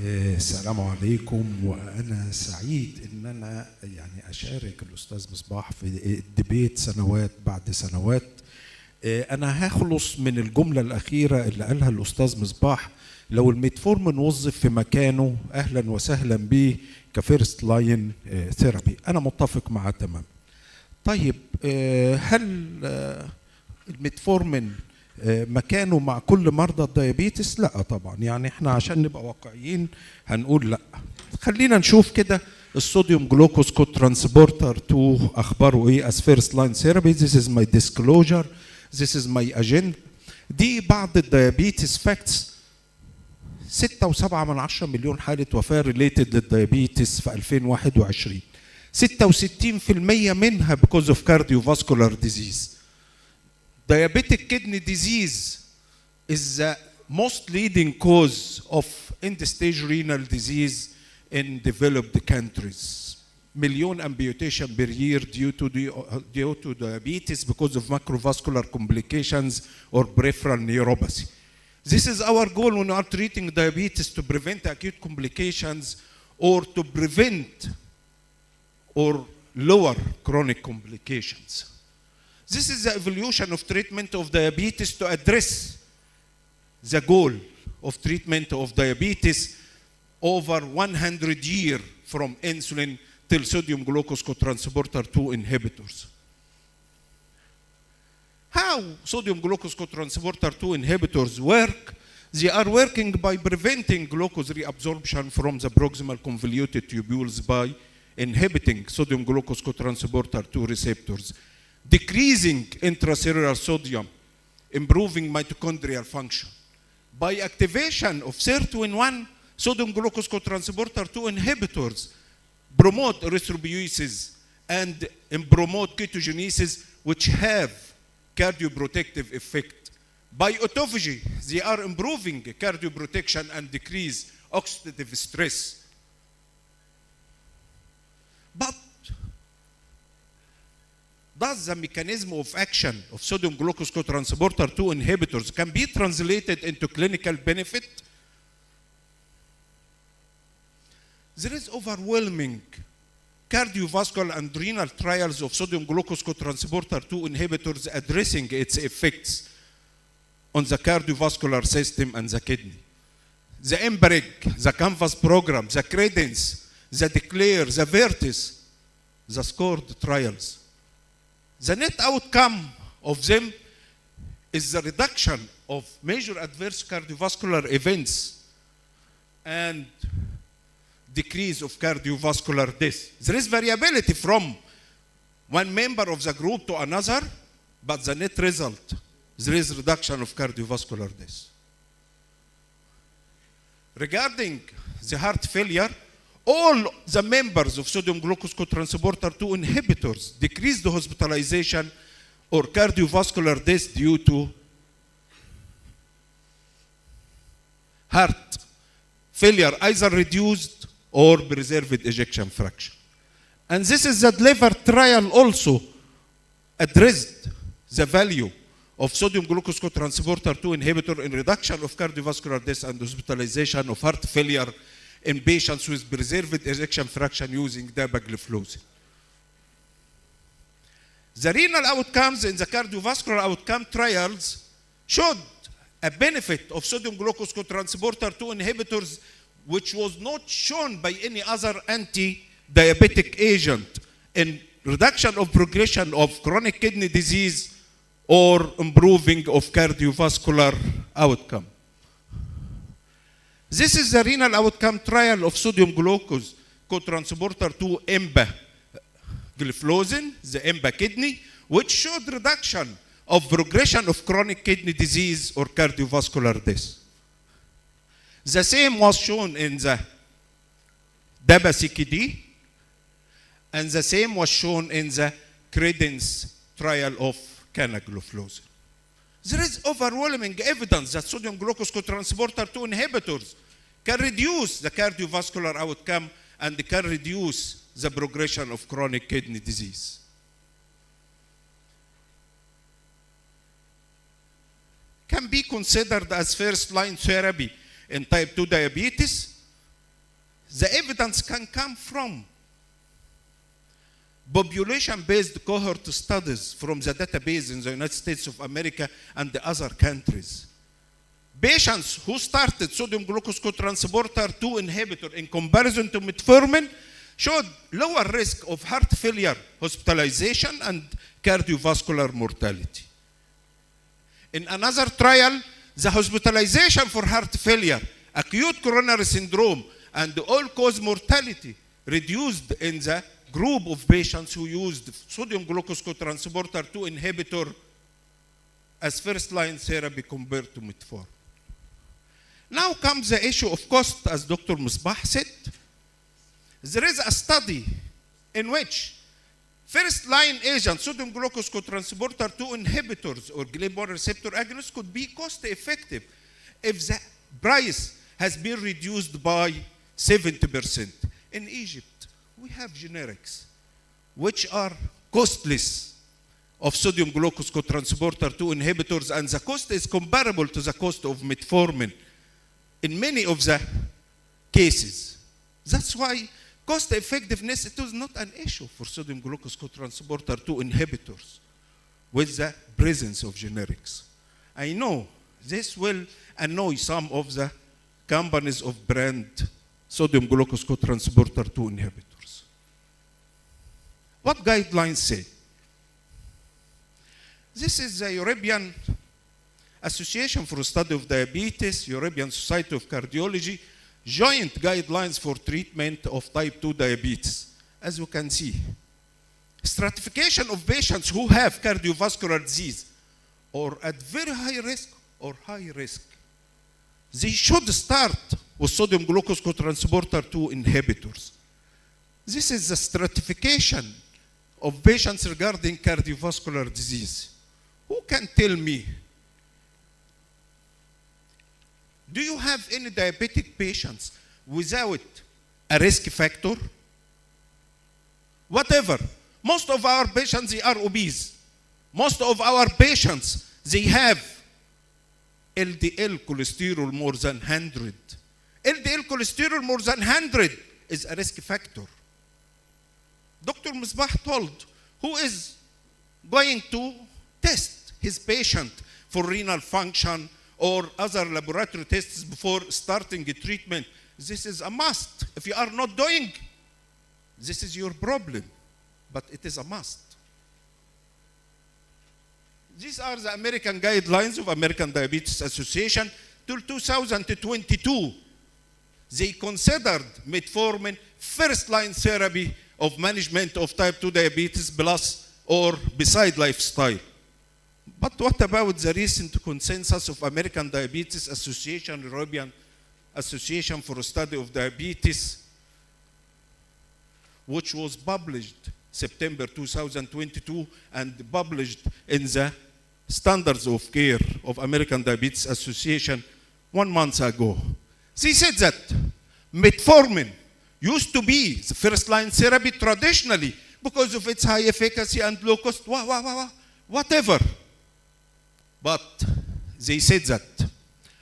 السلام عليكم، وأنا سعيد إن أنا أشارك الأستاذ مصباح في الديبيت سنوات بعد سنوات. أنا هخلص من الجملة الأخيرة اللي قالها الأستاذ مصباح: لو الميتفورمين وظف في مكانه أهلا وسهلا به كفيرست لاين ثيرابي. أنا متفق معاه تمام. طيب هل الميتفورمين مكانه مع كل مرضى الديابيتس؟ لا طبعا، احنا عشان نبقى واقعيين هنقول لا. خلينا نشوف كده الصوديوم جلوكوز كود ترانسبورتر 2 اخباره ايه as first line therapy. This is my disclosure, this is my agenda. دي بعض الديابيتس فاكتس. 6.7 مليون حالة وفاة ريليتد للديابيتس في 2021. 66% منها because of cardiovascular disease. Diabetic kidney disease is the most leading cause of end-stage renal disease in developed countries. Million amputation per year due to diabetes because of macrovascular complications or peripheral neuropathy. This is our goal when we are treating diabetes, to prevent acute complications or to prevent or lower chronic complications. This is the evolution of treatment of diabetes to address the goal of treatment of diabetes over 100 years from insulin till sodium glucose cotransporter 2 inhibitors. How sodium glucose cotransporter 2 inhibitors work? They are working by preventing glucose reabsorption from the proximal convoluted tubules by inhibiting sodium glucose cotransporter 2 receptors, decreasing intracellular sodium, improving mitochondrial function. By activation of SIRT1 sodium glucose cotransporter 2 inhibitors promote erythropoiesis and promote ketogenesis, which have cardioprotective effect. By autophagy, they are improving cardioprotection and decrease oxidative stress. But does the mechanism of action of sodium glucose cotransporter 2 inhibitors can be translated into clinical benefit? There is overwhelming cardiovascular and renal trials of sodium glucose cotransporter 2 inhibitors addressing its effects on the cardiovascular system and the kidney. The EMBRIG, the CANVAS program, the CREDENCE, the DECLARE, the VERTIS, the SCORED trials. The net outcome of them is the reduction of major adverse cardiovascular events and decrease of cardiovascular death. There is variability from one member of the group to another, but the net result, there is reduction of cardiovascular death. Regarding the heart failure, all the members of sodium glucose cotransporter 2 inhibitors decrease the hospitalization or cardiovascular death due to heart failure, either reduced or preserved ejection fraction. And this is the liver trial also addressed the value of sodium glucose cotransporter 2 inhibitor in reduction of cardiovascular death and hospitalization of heart failure in patients with preserved ejection fraction using dapagliflozin. The renal outcomes in the cardiovascular outcome trials showed a benefit of sodium glucose cotransporter 2 inhibitors, which was not shown by any other anti-diabetic agent in reduction of progression of chronic kidney disease or improving of cardiovascular outcome. This is the renal outcome trial of sodium glucose cotransporter 2 empagliflozin, the EMBA kidney, which showed reduction of progression of chronic kidney disease or cardiovascular death. The same was shown in the DAPA-CKD, and the same was shown in the CREDENCE trial of canagliflozin. There is overwhelming evidence that sodium glucose cotransporter 2 inhibitors can reduce the cardiovascular outcome and can reduce the progression of chronic kidney disease. Can be considered as first-line therapy in type 2 diabetes the evidence can come from population-based cohort studies from the database in the United States of America and the other countries. Patients who started sodium glucose cotransporter 2 inhibitor in comparison to metformin showed lower risk of heart failure, hospitalization, and cardiovascular mortality. In another trial, the hospitalization for heart failure, acute coronary syndrome, and all-cause mortality reduced in the group of patients who used sodium glucose cotransporter 2 inhibitor as first-line therapy compared to metformin. Now comes the issue of cost, as Dr. Misbah said. There is a study in which first-line agents, sodium glucose cotransporter 2 inhibitors or GLP-1 receptor agonists, could be cost-effective if the price has been reduced by 70%. In Egypt, we have generics, which are costless of sodium glucose cotransporter 2 inhibitors, and the cost is comparable to the cost of metformin in many of the cases. That's why cost effectiveness, it was not an issue for sodium glucose cotransporter 2 inhibitors with the presence of generics. I know this will annoy some of the companies of brand sodium glucose cotransporter 2 inhibitors. What guidelines say? This is the European Association for the Study of Diabetes, European Society of Cardiology, joint guidelines for treatment of type 2 diabetes. As you can see, stratification of patients who have cardiovascular disease or at very high risk or high risk. They should start with sodium glucose cotransporter 2 inhibitors. This is the stratification of patients regarding cardiovascular disease. Who can tell me? Do you have any diabetic patients without a risk factor? Whatever. Most of our patients, they are obese. Most of our patients, they have LDL cholesterol more than 100. LDL cholesterol more than 100 is a risk factor. Dr. Misbah told who is going to test his patient for renal function or other laboratory tests before starting a treatment. This is a must. If you are not doing, this is your problem, but it is a must. These are the American guidelines of American Diabetes Association. Till 2022, they considered metformin first-line therapy of management of type 2 diabetes plus or beside lifestyle. But what about the recent consensus of American Diabetes Association, European Association for the Study of Diabetes, which was published September 2022 and published in the Standards of Care of American Diabetes Association 1 month ago. They said that metformin used to be the first-line therapy traditionally because of its high efficacy and low cost, whatever. But they said that.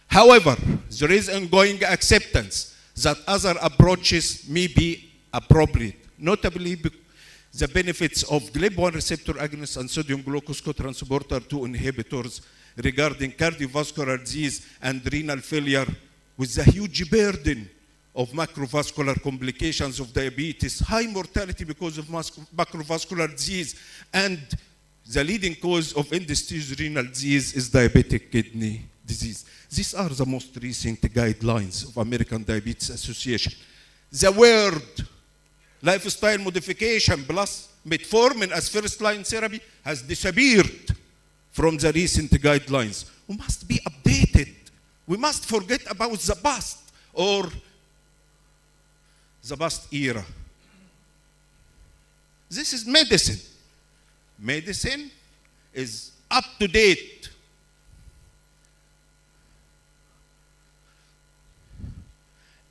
However, there is ongoing acceptance that other approaches may be appropriate, notably the benefits of GLP-1 receptor agonists and sodium glucose cotransporter 2 inhibitors regarding cardiovascular disease and renal failure, with the huge burden of macrovascular complications of diabetes, high mortality because of macrovascular disease, and the leading cause of end-stage renal disease is diabetic kidney disease. These are the most recent guidelines of American Diabetes Association. The word lifestyle modification plus metformin as first-line therapy has disappeared from the recent guidelines. We must be updated. We must forget about the past or the past era. This is medicine. Medicine is up to date.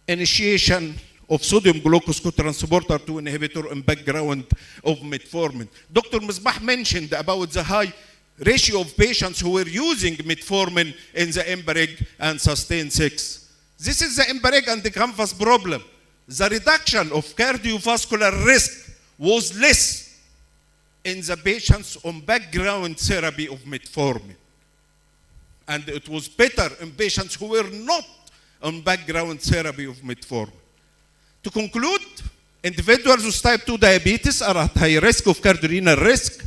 Initiation of sodium glucose cotransporter 2 inhibitor in background of metformin. Dr. Misbah mentioned about the high ratio of patients who were using metformin in the EMBAREG and SUSTAIN 6. This is the EMBAREG and the CANVAS problem. the reduction of cardiovascular risk was less in the patients on background therapy of metformin. And it was better in patients who were not on background therapy of metformin. To conclude, individuals with type 2 diabetes are at high risk of cardiorenal risk.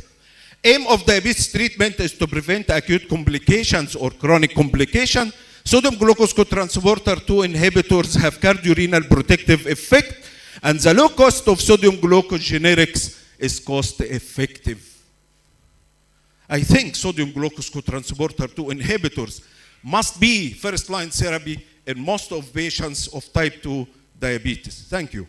Aim of diabetes treatment is to prevent acute complications or chronic complication. Sodium glucose cotransporter 2 inhibitors have cardiorenal protective effect, and the low cost of sodium glucose generics is cost effective. I think sodium glucose cotransporter 2 inhibitors must be first-line therapy in most of patients of type 2 diabetes. Thank you.